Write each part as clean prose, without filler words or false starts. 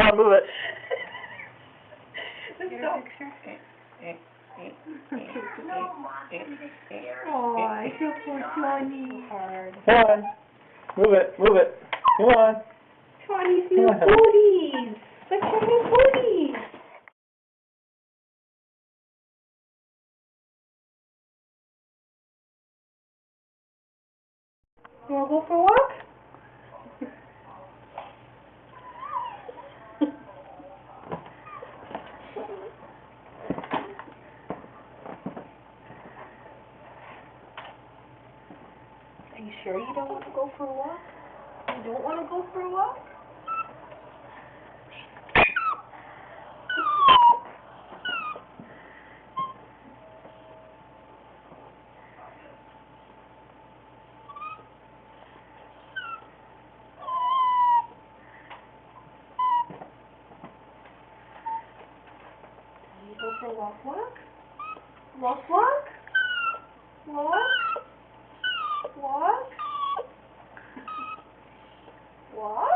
on, move it. Get a picture. Oh, I feel poor Tawny. Hard. Come on. Move it, move it. Come on. Tawny's new booties. Look at her new booties. You want to go for a walk? Are you sure you don't want to go for a walk? You don't want to go for a walk? You go for a walk, walk? Walk, walk? Walk? Walk? Walk?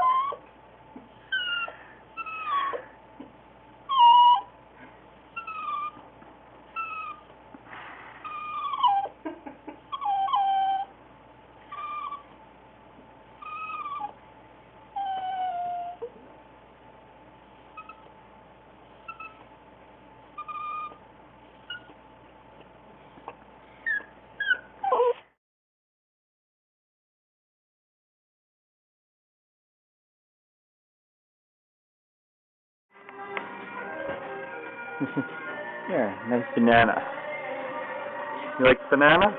Yeah, nice banana. You like the banana?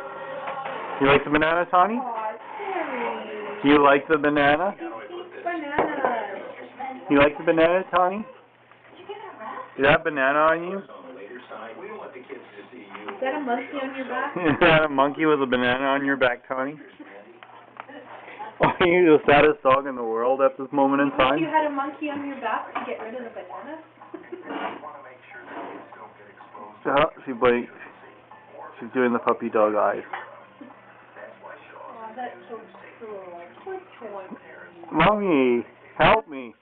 You like the banana, Tawny? Aw, Terry. Do you like the banana? Bananas. You like the banana, Tawny? Is that banana on you? Is that a monkey on your back? Is that a monkey with a banana on your back, Tawny? Are you the saddest dog in the world at this moment in If time? you had a monkey on your back to get rid of the banana? She's doing the puppy dog eyes. Oh, that's so cruel. Poor Tawny. Mommy, help me.